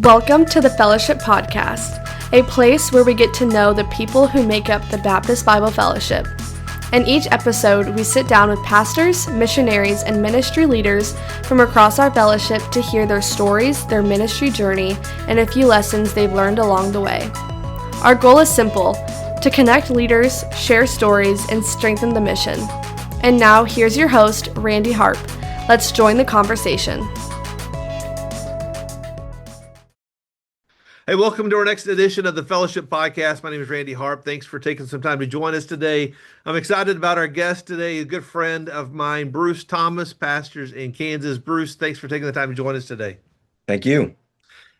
Welcome to the Fellowship Podcast, a place where we get to know the people who make up the Baptist Bible Fellowship. In each episode, we sit down with pastors, missionaries, and ministry leaders from across our fellowship to hear their stories, their ministry journey, and a few lessons they've learned along the way. Our goal is simple: to connect leaders, share stories, and strengthen the mission. And now, here's your host, Randy Harp. Let's join the conversation. Hey, welcome to our next edition of the Fellowship Podcast. My name is Randy Harp. Thanks for taking some time to join us today. I'm excited about our guest today, a good friend of mine, Bruce Thomas, pastors in Kansas. Bruce, thanks for taking the time to join us today. Thank you.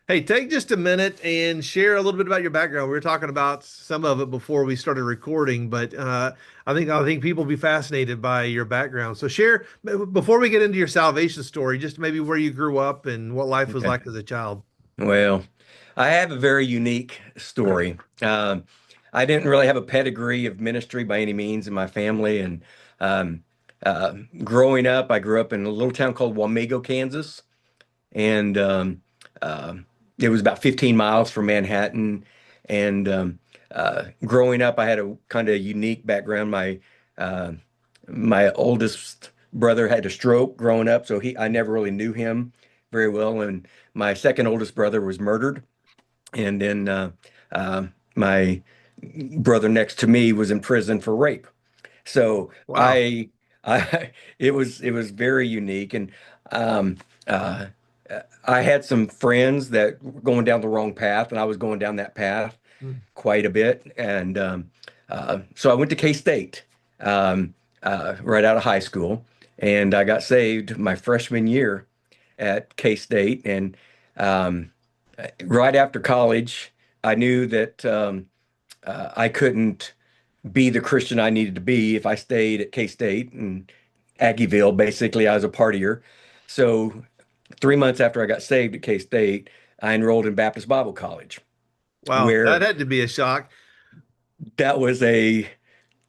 Hey, take just a minute and share a little bit about your background. We were talking about some of it before we started recording, but I think people will be fascinated by your background. So share, before we get into your salvation story, just maybe where you grew up and what life was like as a child. Well, I have a very unique story. I didn't really have a pedigree of ministry by any means in my family. And um, growing up, I grew up in a little town called Wamego, Kansas. And it was about 15 miles from Manhattan. And growing up, I had a kind of unique background. My oldest brother had a stroke growing up, so I never really knew him very well. And my second oldest brother was murdered. And then my brother next to me was in prison for rape. So Wow. it was very unique. And um, uh, I had some friends that were going down the wrong path, and I was going down that path quite a bit. And so I went to K-State right out of high school, and I got saved my freshman year at K-State. And um, right after college, I knew that I couldn't be the Christian I needed to be if I stayed at K-State and Aggieville. Basically, I was a partier. So 3 months after I got saved at K-State, I enrolled in Baptist Bible College, Wow, that where had to be a shock. that was a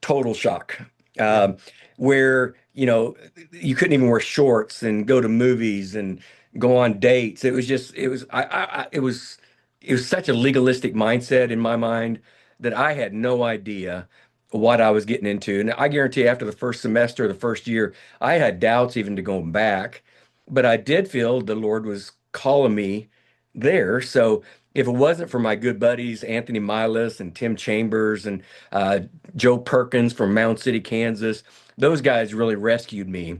total shock. Yeah. Where, you couldn't even wear shorts and go to movies and go on dates. It was such a legalistic mindset in my mind that I had no idea what I was getting into. And I guarantee after the first semester, the first year, I had doubts even to go back, but I did feel the Lord was calling me there. So if it wasn't for my good buddies, Anthony Milas and Tim Chambers and uh, Joe Perkins from Mound City, Kansas, those guys really rescued me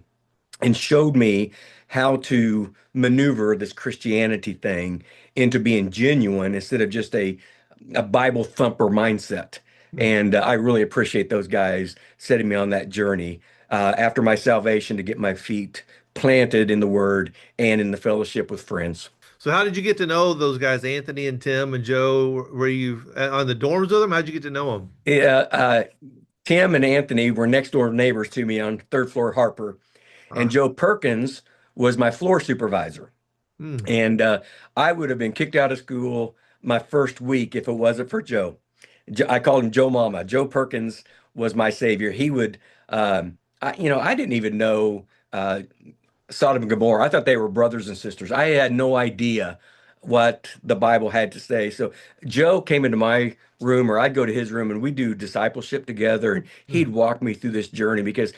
and showed me how to maneuver this Christianity thing into being genuine instead of just a Bible thumper mindset. And I really appreciate those guys setting me on that journey after my salvation to get my feet planted in the Word and in the fellowship with friends. So how did you get to know those guys, Anthony and Tim and Joe? Were you on the dorms with them? How'd you get to know them? Yeah, Tim and Anthony were next door neighbors to me on third floor Harper, and Ah, Joe Perkins was my floor supervisor. hmm. And I would have been kicked out of school my first week if it wasn't for Joe. I called him Joe Mama. Joe Perkins was my savior. He would, I didn't even know Sodom and Gomorrah. I thought they were brothers and sisters. I had no idea what the Bible had to say. So Joe came into my room, or I'd go to his room, and we'd do discipleship together, and he'd walk me through this journey because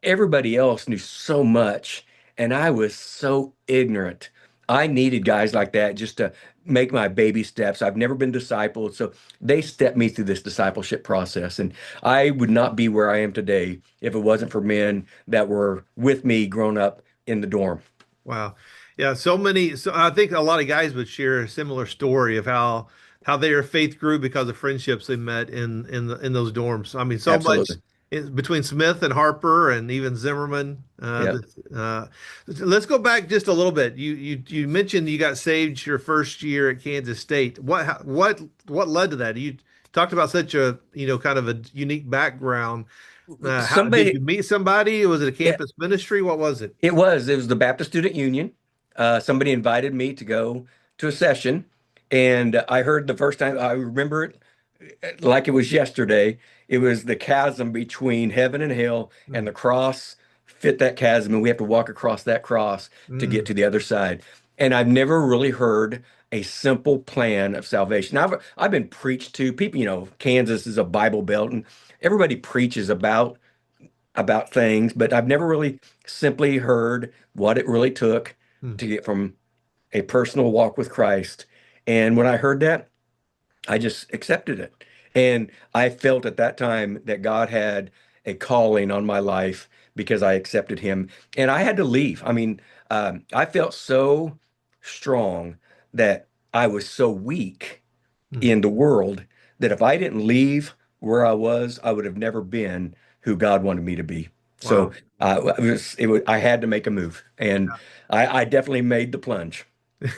everybody else knew so much, and I was so ignorant. I needed guys like that just to make my baby steps. I've never been discipled, so they stepped me through this discipleship process, and I would not be where I am today if it wasn't for men that were with me growing up in the dorm. Wow. Yeah, so many. So I think a lot of guys would share a similar story of how their faith grew because of friendships they met in those dorms. I mean, so much Absolutely. between Smith and Harper and even Zimmerman. Yeah. Let's go back just a little bit. You mentioned you got saved your first year at Kansas State. What led to that? You talked about such a kind of a unique background. How did you Somebody, meet somebody? Was it a yeah, campus ministry? What was it? it was the Baptist Student Union. Somebody invited me to go to a session, and I heard the first time. I remember it like it was yesterday. It was the chasm between heaven and hell, and the cross fit that chasm, and we have to walk across that cross to get Mm. to the other side. And I've never really heard a simple plan of salvation. I've been preached to people, Kansas is a Bible belt and everybody preaches about things, but I've never really simply heard what it really took Hmm. to get from a personal walk with Christ. And when I heard that, I just accepted it. And I felt at that time that God had a calling on my life because I accepted him. And I had to leave. I mean, I felt so strong that I was so weak Hmm. in the world that if I didn't leave where I was, I would have never been who God wanted me to be. So Wow. I had to make a move, and I definitely made the plunge.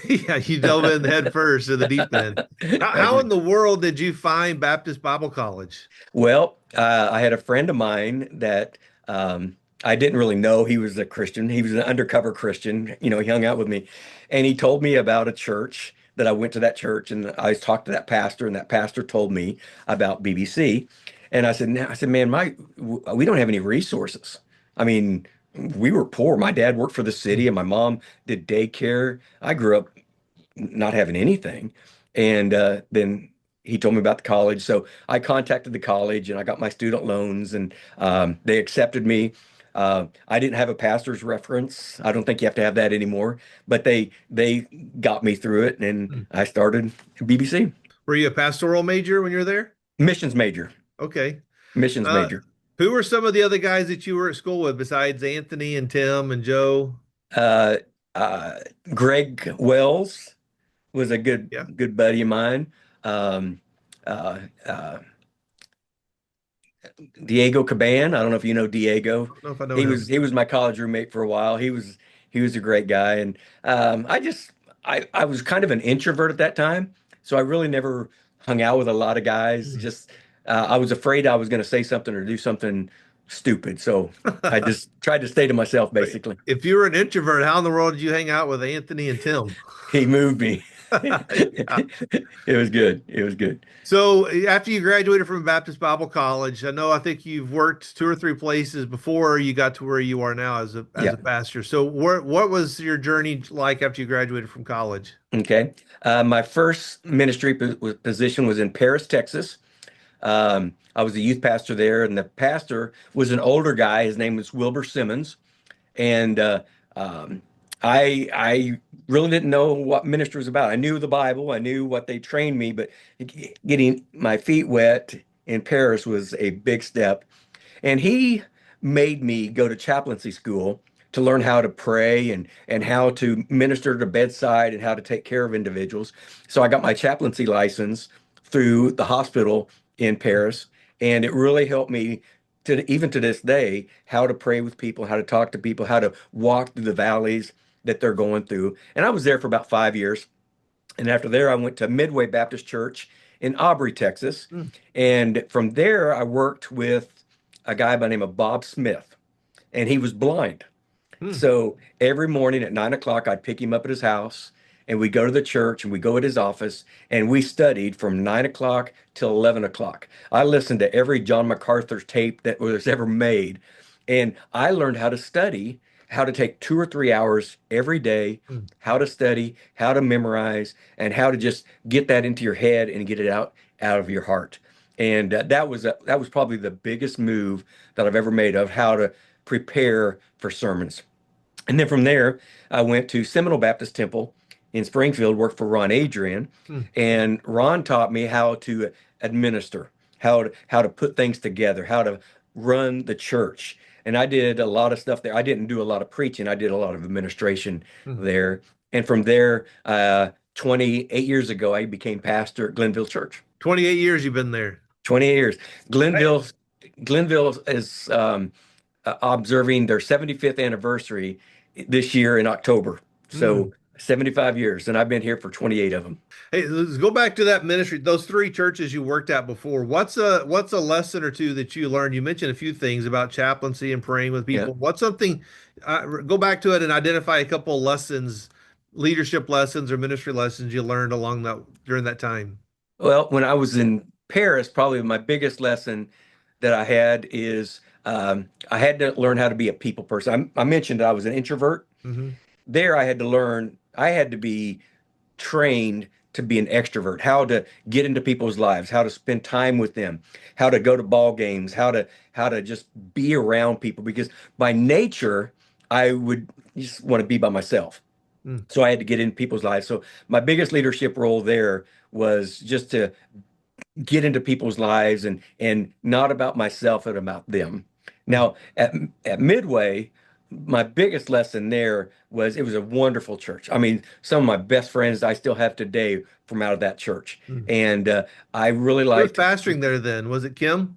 Yeah, you dove in head first to the deep end. I How in did. the world did you find Baptist Bible College? Well, I had a friend of mine that I didn't really know he was a Christian. He was an undercover Christian. He hung out with me, and he told me about a church that I went to that church, and I talked to that pastor, and that pastor told me about BBC, and I said, man, we don't have any resources. I mean, we were poor. My dad worked for the city, and my mom did daycare. I grew up not having anything. And then he told me about the college. So I contacted the college and I got my student loans and they accepted me. I didn't have a pastor's reference. I don't think you have to have that anymore, but they got me through it and Hmm. I started BBC. Were you a pastoral major when you were there? Missions major, Okay. missions Uh, major. who were some of the other guys that you were at school with besides Anthony and Tim and Joe? Uh, uh, Greg Wells was a good Yeah. good buddy of mine. Um, uh, uh, Diego Caban. I don't know if you know Diego. I don't know if I know He was him. he was my college roommate for a while. He was a great guy, and I was kind of an introvert at that time, so I really never hung out with a lot of guys. Hmm. Just I was afraid I was going to say something or do something stupid, so I just tried to stay to myself, basically. If you were an introvert, how in the world did you hang out with Anthony and Tim? He moved me. Yeah. It was good. It was good. So after you graduated from Baptist Bible College, I think you've worked two or three places before you got to where you are now as Yeah. a pastor. So what was your journey like after you graduated from college? Okay. My first ministry position was in Paris, Texas. I was a youth pastor there, and the pastor was an older guy. His name was Wilbur Simmons, and um, I really didn't know what ministry was about. I knew the Bible, I knew what they trained me, but getting my feet wet in Paris was a big step. And he made me go to chaplaincy school to learn how to pray and how to minister to bedside and how to take care of individuals. So I got my chaplaincy license through the hospital in Paris, and it really helped me to even to this day how to pray with people, how to talk to people, how to walk through the valleys that they're going through. And I was there for about 5 years. And after there, I went to Midway Baptist Church in Aubrey, Texas. Hmm. And from there, I worked with a guy by the name of Bob Smith, and he was blind. Hmm. So every morning at 9 o'clock, I'd pick him up at his house and we go to the church and we go at his office and we studied from 9 o'clock till 11 o'clock. I listened to every John MacArthur tape that was ever made. And I learned how to study, how to take 2 or 3 hours every day, Hmm. how to study, how to memorize, and how to just get that into your head and get it out of your heart. And that was probably the biggest move that I've ever made of how to prepare for sermons. And then from there, I went to Seminole Baptist Temple in Springfield, worked for Ron Adrian, Hmm. and Ron taught me how to administer, how to put things together, how to run the church. And I did a lot of stuff there. I didn't do a lot of preaching. I did a lot of administration Hmm. there. And from there, 28 years ago, I became pastor at Glenville Church. 28 years you've been there. 28 years. Hey. Glenville is observing their 75th anniversary this year in October. Hmm. So 75 years, and I've been here for 28 of them. Hey, let's go back to that ministry. Those three churches you worked at before. What's a lesson or two that you learned? You mentioned a few things about chaplaincy and praying with Yeah. people. What's something? Go back to it and identify a couple of lessons, leadership lessons or ministry lessons you learned along that during that time. Well, when I was in Paris, probably my biggest lesson that I had is I had to learn how to be a people person. I mentioned I was an introvert. Hmm. There, I had to learn, I had to be trained to be an extrovert, how to get into people's lives, how to spend time with them, how to go to ball games, how to just be around people. Because by nature, I would just want to be by myself. Mm. So I had to get in people's lives. So my biggest leadership role there was just to get into people's lives and not about myself and about them. Mm. Now at Midway, my biggest lesson there was it was a wonderful church. I mean, some of my best friends I still have today from out of that church, Mm. and I really Who was liked. pastoring there then? Was it Kim?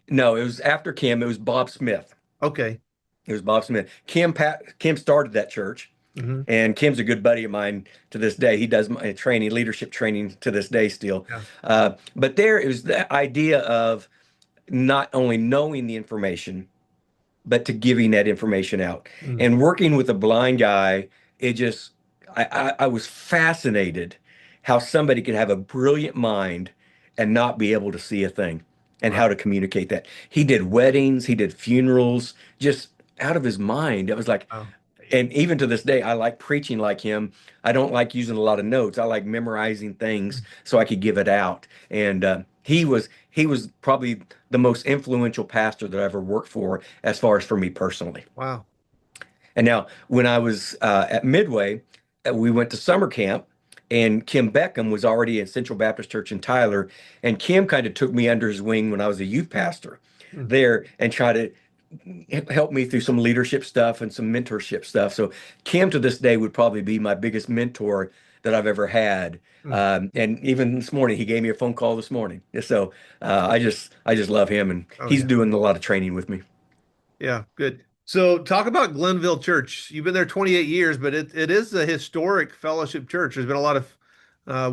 No, it was after Kim. It was Bob Smith. Okay. It was Bob Smith. Kim started that church. Hmm. And Kim's a good buddy of mine to this day. He does my training, leadership training to this day still. Yeah. But there is the idea of not only knowing the information, but to giving that information out. Mm. And working with a blind guy, it just, I was fascinated how somebody could have a brilliant mind and not be able to see a thing and Wow. how to communicate that. He did weddings, he did funerals, just out of his mind. It was like, Wow. and even to this day, I like preaching like him. I don't like using a lot of notes. I like memorizing things so I could give it out. And he was probably the most influential pastor that I ever worked for, as far as for me personally. Wow. And now, when I was at Midway, we went to summer camp, and Kim Beckham was already in Central Baptist Church in Tyler. And Kim kind of took me under his wing when I was a youth pastor Mm. there and tried to help me through some leadership stuff and some mentorship stuff. So Kim to this day would probably be my biggest mentor that I've ever had. Mm. And even this morning, he gave me a phone call this morning. So I just love him, and Oh he's yeah. doing a lot of training with me. Yeah. Good. So talk about Glenville Church. You've been there 28 years, but it is a historic fellowship church. There's been a lot of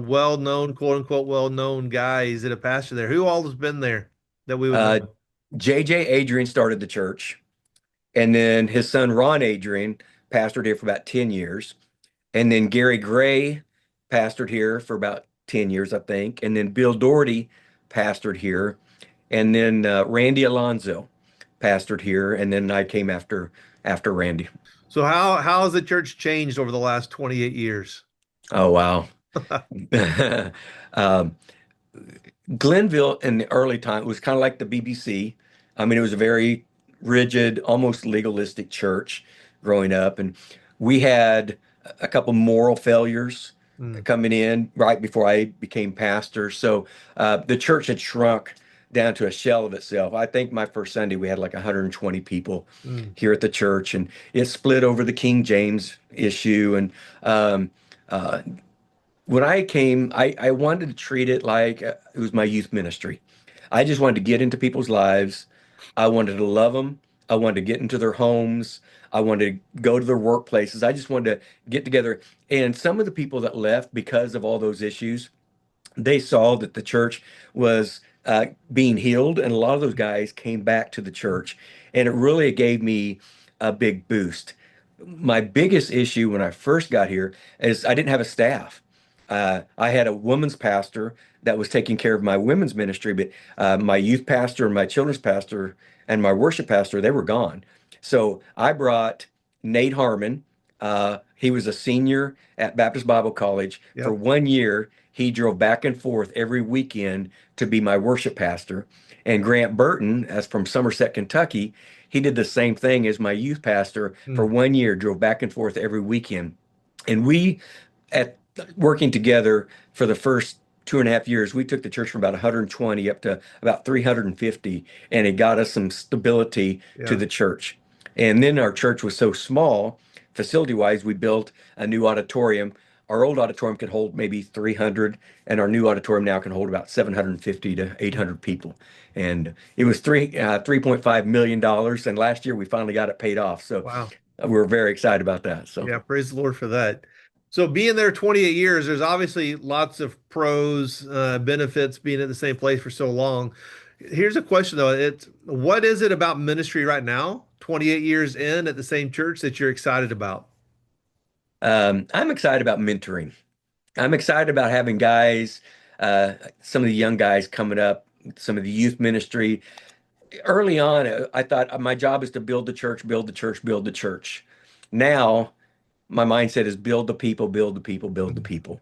well-known, quote unquote, well-known guys that have pastored there. Who all has been there that we would know? Uh, JJ Adrian started the church, and then his son Ron Adrian pastored here for about 10 years. And then Gary Gray pastored here for about 10 years, I think. And then Bill Doherty pastored here. And then Randy Alonzo pastored here. And then I came after Randy. So how has the church changed over the last 28 years? Oh, wow. Um, Glenville in the early time was kind of like the BBC. I mean, it was a very rigid, almost legalistic church growing up. And we had a couple moral failures Mm. coming in right before I became pastor. So the church had shrunk down to a shell of itself. I think my first Sunday we had like 120 people Mm. here at the church, and it split over the King James issue. And um, uh, when I came, I wanted to treat it like it was my youth ministry. I just wanted to get into people's lives. I wanted to love them. I wanted to get into their homes. I wanted to go to their workplaces. I just wanted to get together. And some of the people that left because of all those issues, they saw that the church was being healed, and a lot of those guys came back to the church, and it really gave me a big boost. My biggest issue when I first got here is I didn't have a staff. I had a women's pastor that was taking care of my women's ministry, but my youth pastor and my children's pastor and my worship pastor, they were gone. So I brought Nate Harmon. He was a senior at Baptist Bible College. For Yep. 1 year, he drove back and forth every weekend to be my worship pastor. And Grant Burton, as from Somerset, Kentucky, he did the same thing as my youth pastor for Mm. 1 year, drove back and forth every weekend. And we, at working together for the first 2.5 years, we took the church from about 120 up to about 350, and it got us some stability to Yeah. the church. And then our church was so small, facility wise, we built a new auditorium. Our old auditorium could hold maybe 300, and our new auditorium now can hold about 750 to 800 people. And it was $3.5 million dollars, and last year we finally got it paid off. So Wow. we're very excited about that. So. Yeah, praise the Lord for that. So being there 28 years, there's obviously lots of pros, benefits being at the same place for so long. Here's a question though. What is it about ministry right now, 28 years in at the same church that you're excited about? I'm excited about mentoring. I'm excited about having guys, some of the young guys coming up, some of the youth ministry. Early on, I thought my job is to build the church, build the church, build the church. Now, my mindset is build the people, build the people, build the Mhm. people.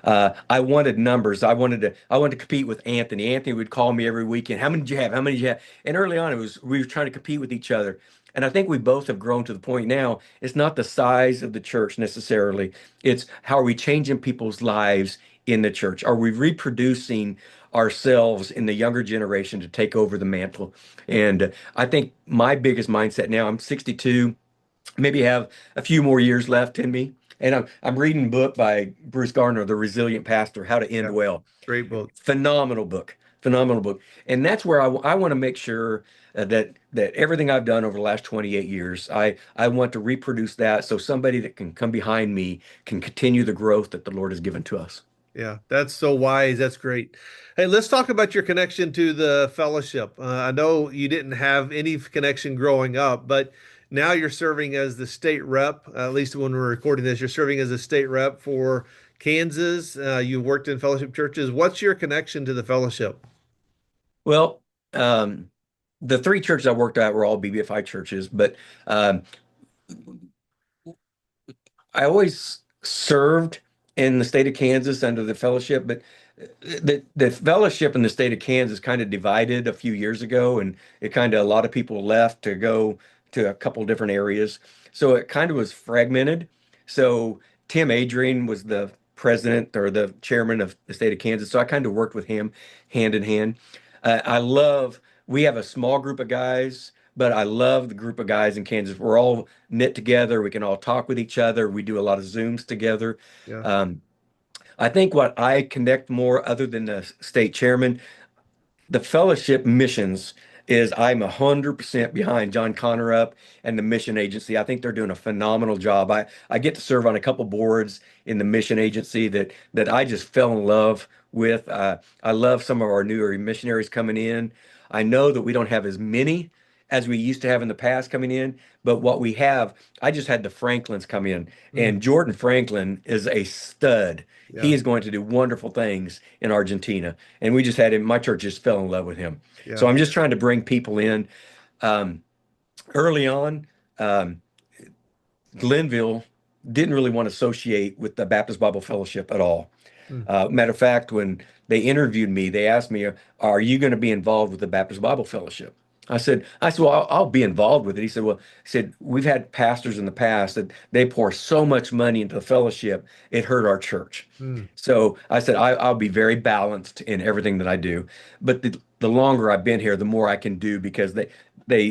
I wanted numbers. I wanted to compete with Anthony. Anthony would call me every weekend. How many did you have? How many did you have? And early on, it was we were trying to compete with each other. And I think we both have grown to the point now. It's not the size of the church necessarily. It's how are we changing people's lives in the church? Are we reproducing ourselves in the younger generation to take over the mantle? And I think my biggest mindset now, I'm 62, maybe have a few more years left in me. And I'm reading a book by Bruce Gardner, The Resilient Pastor, How to End Yeah, Well. great book. Phenomenal book, phenomenal book. And that's where I want to make sure that everything I've done over the last 28 years, I want to reproduce that so somebody that can come behind me can continue the growth that the Lord has given to us. Yeah, that's so wise. That's great. Hey, let's talk about your connection to the fellowship. I know you didn't have any connection growing up, but now you're serving as the state rep. At least when we're recording this, you're serving as a state rep for Kansas. You worked in fellowship churches. What's your connection to the fellowship? Well, um, the three churches I worked at were all BBFI churches, but um, I always served in the state of Kansas under the fellowship, but the fellowship in the state of Kansas kind of divided a few years ago, and it kind of a lot of people left to go to a couple different areas. So it kind of was fragmented. So Tim Adrian was the president or the chairman of the state of Kansas. So I kind of worked with him hand in hand. We have a small group of guys, but I love the group of guys in Kansas. We're all knit together. We can all talk with each other. We do a lot of Zooms together. Yeah. Um, I think what I connect more, other than the state chairman, the fellowship missions is I'm 100% behind John Connerup and the mission agency. I think they're doing a phenomenal job. I get to serve on a couple boards in the mission agency that I just fell in love with. I love some of our newer missionaries coming in. I know that we don't have as many as we used to have in the past coming in, but what we have, I just had the Franklins come in, Mm, and Jordan Franklin is a stud. He yeah. is going to do wonderful things in Argentina. And we just had him, my church just fell in love with him. So Yeah. I'm just trying to bring people in. Um, Early on, um, Glenville didn't really want to associate with the Baptist Bible Fellowship at all. Mm, Matter of fact, when they interviewed me, they asked me, "Are you going to be involved with the Baptist Bible Fellowship?" I said, well, I'll be involved with it. He said, we've had pastors in the past that they pour so much money into the fellowship, it hurt our church. mm, So I said, I'll be very balanced in everything that I do. But the longer I've been here, the more I can do because they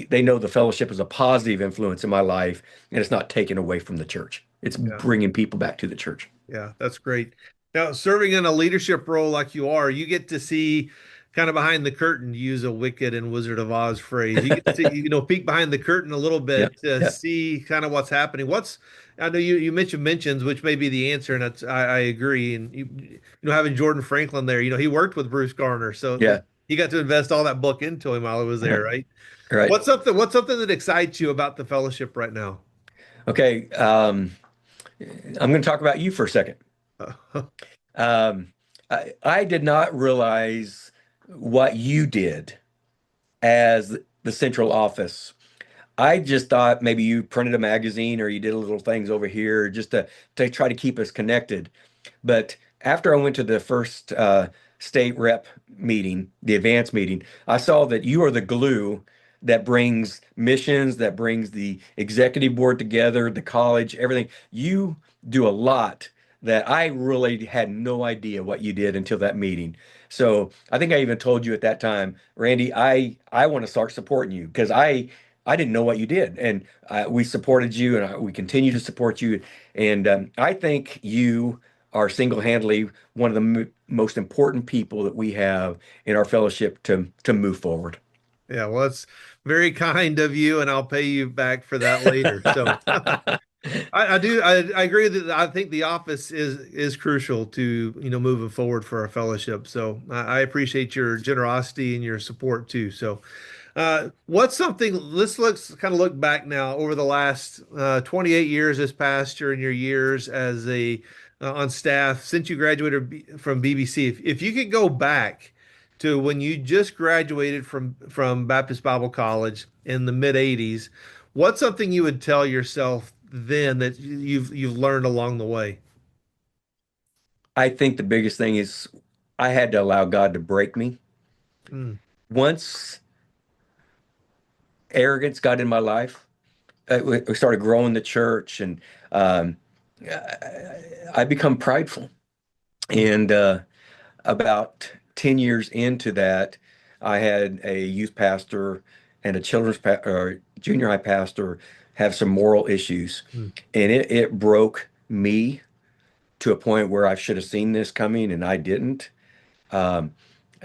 know the fellowship is a positive influence in my life, and it's not taken away from the church. It's yeah. bringing people back to the church. Yeah, that's great. Now, serving in a leadership role like you are, you get to see kind of behind the curtain, to use a Wicked and Wizard of Oz phrase. You get to see, peek behind the curtain a little Yeah, bit to yeah, see kind of what's happening. I know you mentioned mentions, which may be the answer, and I agree. And having Jordan Franklin there, he worked with Bruce Garner, so yeah. he got to invest all that book into him while he was there, right? Right. What's something that excites you about the fellowship right now? Okay. I'm going to talk about you for a second. Um, I did not realize what you did as the central office. I just thought maybe you printed a magazine or you did little things over here just to try to keep us connected. But after I went to the first state rep meeting, the advance meeting, I saw that you are the glue that brings missions, that brings the executive board together, the college, everything. You do a lot that I really had no idea what you did until that meeting. So I think I even told you at that time, Randy, I want to start supporting you because I didn't know what you did, and we supported you, and we continue to support you. And I think you are single-handedly one of the most important people that we have in our fellowship to move forward. Yeah, well, it's very kind of you, and I'll pay you back for that later. So I agree that I think the office is crucial to moving forward for our fellowship. So I appreciate your generosity and your support too. So what's something? Let's kind of look back now over the last 28 years as pastor and your years as a on staff since you graduated from BBC. If you could go back to when you just graduated from Baptist Bible College in the mid 80s, what's something you would tell yourself then that you've learned along the way? I think the biggest thing is I had to allow God to break me. Mm, Once arrogance got in my life, we started growing the church, and um, I become prideful. mm, And about 10 years into that, I had a youth pastor and a children's or junior high pastor have some moral issues, mm. and it broke me to a point where I should have seen this coming and I didn't. Um,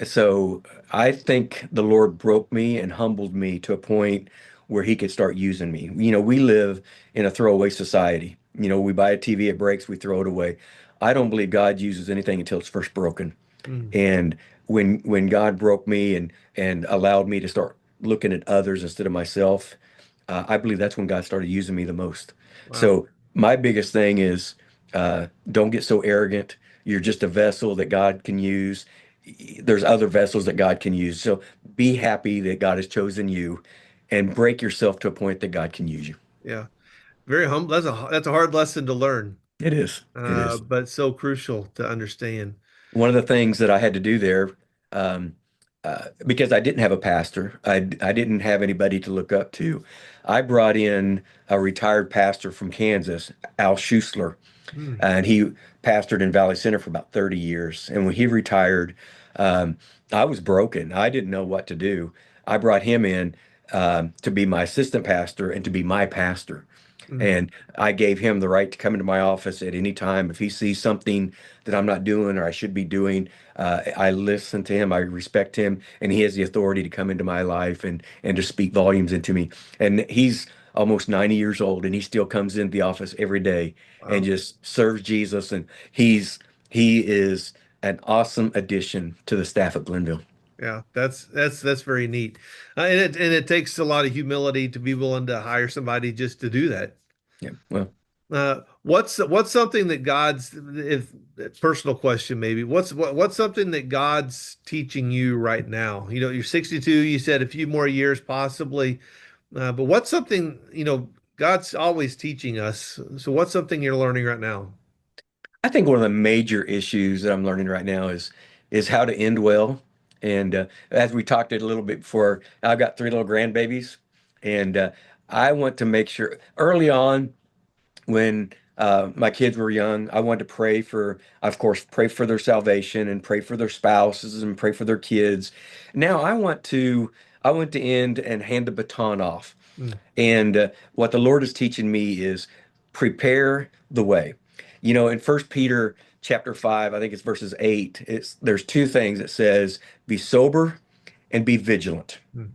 so I think the Lord broke me and humbled me to a point where he could start using me. We live in a throwaway society. We buy a TV, it breaks, we throw it away. I don't believe God uses anything until it's first broken. Mm. And when God broke me and allowed me to start looking at others instead of myself, I believe that's when God started using me the most. Wow. So my biggest thing is don't get so arrogant. You're just a vessel that God can use. There's other vessels that God can use. So be happy that God has chosen you and break yourself to a point that God can use you. Yeah. Very humble. That's a hard lesson to learn, It is. It is. but so crucial to understand. One of the things that I had to do there, um, because I didn't have a pastor, I didn't have anybody to look up to. I brought in a retired pastor from Kansas, Al Schusler, Mm, and he pastored in Valley Center for about 30 years. And when he retired, um, I was broken. I didn't know what to do. I brought him in to be my assistant pastor and to be my pastor. mm. And I gave him the right to come into my office at any time. If he sees something that I'm not doing or I should be doing, I listen to him, I respect him, and he has the authority to come into my life and to speak volumes into me. And he's almost 90 years old, and he still comes into the office every day and Wow. just serves Jesus. And he is an awesome addition to the staff at Glenville. Yeah, that's very neat, and it takes a lot of humility to be willing to hire somebody just to do that. Yeah. Well, What's something that God's if personal question maybe what's something that God's teaching you right now? You're 62. You said a few more years possibly, but what's something God's always teaching us. So what's something you're learning right now? I think one of the major issues that I'm learning right now is how to end well. And as we talked a little bit before, I've got three little grandbabies, and I want to make sure early on when my kids were young, I wanted to pray for, of course, pray for their salvation and pray for their spouses and pray for their kids. Now I want to end and hand the baton off. Mm, And what the Lord is teaching me is prepare the way. In First Peter chapter 5, I think it's verses 8, there's two things. It says, be sober and be vigilant. mm.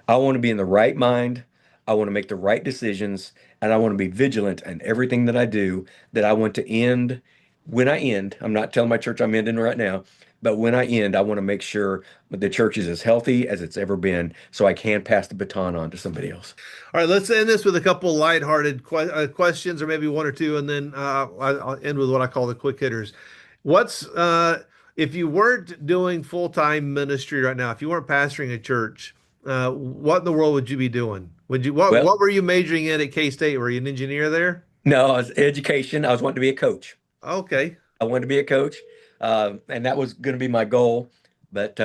I want to be in the right mind. I want to make the right decisions, and I want to be vigilant in everything that I do. That I want to end when I end. I'm not telling my church I'm ending right now, but when I end, I want to make sure that the church is as healthy as it's ever been, so I can pass the baton on to somebody else. All right, let's end this with a couple lighthearted questions, or maybe one or two, and then I'll end with what I call the quick hitters. What's if you weren't doing full-time ministry right now, if you weren't pastoring a church, what in the world would you be doing? Would you Well, what were you majoring in at K-State? Were you an engineer there? no, I was education. I was wanting to be a coach. Okay, I wanted to be a coach, and that was going to be my goal. But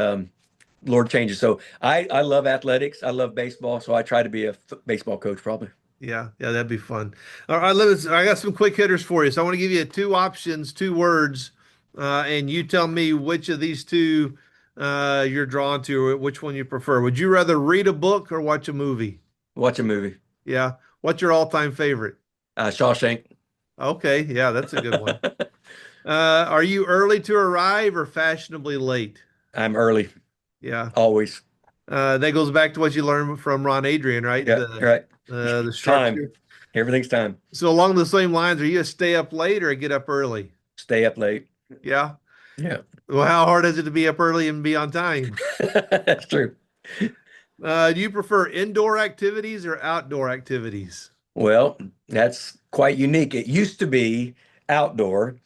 Lord changes. So I love athletics. I love baseball. So I try to be a baseball coach probably. yeah, yeah, that'd be fun. All right, I got some quick hitters for you. So I want to give you two options, two words, and you tell me which of these two you're drawn to, or which one you prefer. Would you rather read a book or watch a movie? Watch a movie. Yeah. What's your all-time favorite? Shawshank. Okay, yeah, that's a good one. Are you early to arrive or fashionably late? I'm early, Yeah. always. That goes back to what you learned from Ron Adrian, right? Yeah, right. The Time. structure. Everything's time. So along the same lines, are you a stay up late or a get up early? Stay up late. Yeah. Yeah, Well, how hard is it to be up early and be on time? that's true. Do you prefer indoor activities or outdoor activities? Well, that's quite unique. It used to be outdoor,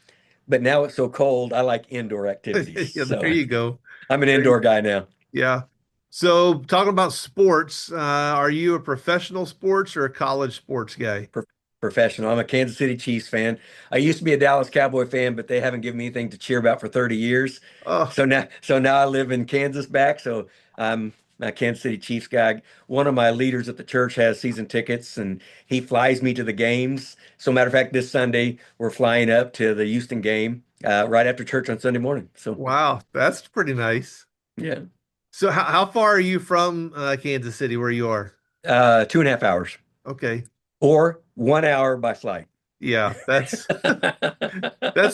but now it's so cold, I like indoor activities. Yeah, there So you go. I'm an There you- indoor guy now. Yeah. So talking about sports, are you a professional sports or a college sports guy? Pro- Professional. I'm a Kansas City Chiefs fan. I used to be a Dallas Cowboy fan, but they haven't given me anything to cheer about for 30 years. Oh, So now I live in Kansas back. So I'm a Kansas City Chiefs guy. One of my leaders at the church has season tickets, and he flies me to the games. So matter of fact, this Sunday we're flying up to the Houston game right after church on Sunday morning. So wow. That's pretty nice. yeah, So how far are you from Kansas City where you are? 2.5 hours Okay. or 1 hour by flight. Yeah, that's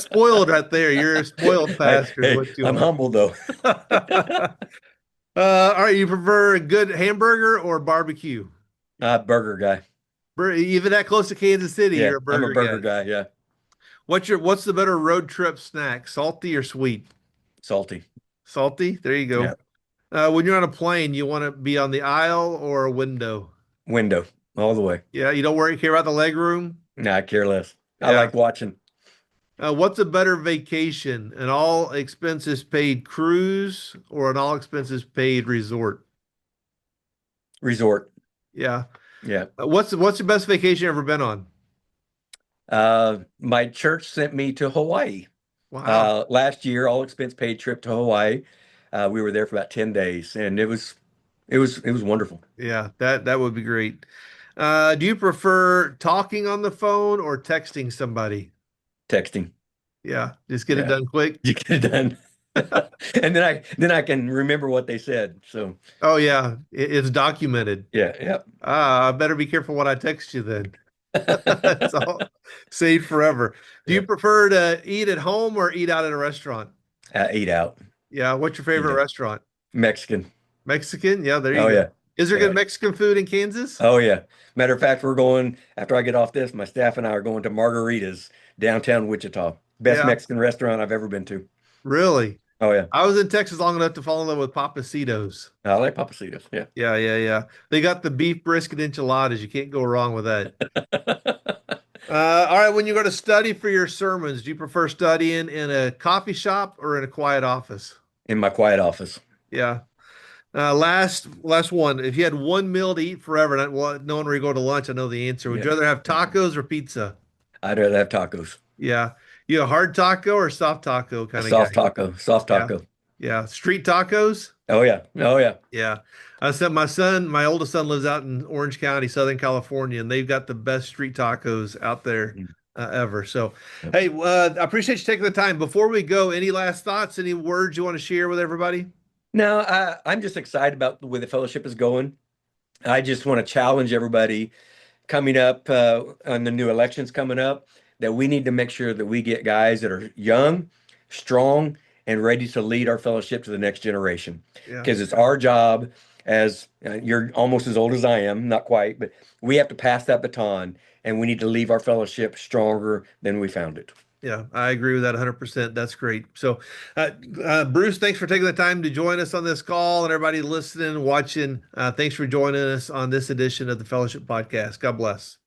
spoiled right there. You're a spoiled pastor is Hey, what you I'm are. humble though. All right, you prefer a good hamburger or barbecue? Burger guy. Even that close to Kansas City, Yeah, you're a I'm a burger burger guy. guy. Yeah, What's the better road trip snack, salty or sweet? salty. Salty. There you Yeah, go. When you're on a plane, you want to be on the aisle or a window? window all the way. Yeah, you don't care about the leg room. Nah, I care less. I Yeah. like watching. What's a better vacation? An all expenses paid cruise or an all expenses paid resort? Resort. Yeah. Yeah. What's the best vacation you've ever been on? My church sent me to Hawaii Wow. last year, all expense paid trip to Hawaii. We were there for about 10 days, and it was wonderful. Yeah, that would be great. Do you prefer talking on the phone or texting somebody? Texting. Yeah, just get it Yeah. done quick. You get it done. And then I can remember what they said. So Oh yeah, it's documented. yeah, yeah. I better be careful what I text you then. It's all saved forever. Do you Yeah. prefer to eat at home or eat out at a restaurant? Eat out. Yeah, what's your Eat favorite out. restaurant? Mexican. Mexican? Yeah, there you Oh go. yeah. Is there good Yeah. Mexican food in Kansas? Oh yeah. Matter of fact, we're going after I get off this, my staff and I are going to Margaritas downtown Wichita. Best Yeah, Mexican restaurant I've ever been to. really. Oh yeah. I was in Texas long enough to fall in love with Papacitos. I like papacitos. Yeah. Yeah, yeah, yeah. They got the beef brisket enchiladas. You can't go wrong with that. All right, when you go to study for your sermons, do you prefer studying in a coffee shop or in a quiet office? In my quiet office. Yeah. Last one. If you had one meal to eat forever, not knowing where you go to lunch, I know the answer. Would Yeah. you rather have Yeah. tacos or pizza? I'd rather have tacos. Yeah. You a hard taco or soft taco A kind of soft guy? taco. Soft Yeah. taco. Yeah. Street tacos? Oh yeah. Oh yeah. Yeah. I said my oldest son lives out in Orange County, Southern California, and they've got the best street tacos out there Mm. ever. So, Yep. hey, I appreciate you taking the time. Before we go, any last thoughts, any words you want to share with everybody? No, I'm just excited about the way the fellowship is going. I just want to challenge everybody coming up on the new elections coming up that we need to make sure that we get guys that are young, strong, and ready to lead our fellowship to the next generation. Yeah. Because it's our job as you're almost as old as I am, not quite, but we have to pass that baton and we need to leave our fellowship stronger than we found it. Yeah, I agree with that 100%. That's great. So, Bruce, thanks for taking the time to join us on this call, and everybody listening, watching. Thanks for joining us on this edition of the Fellowship Podcast. God bless.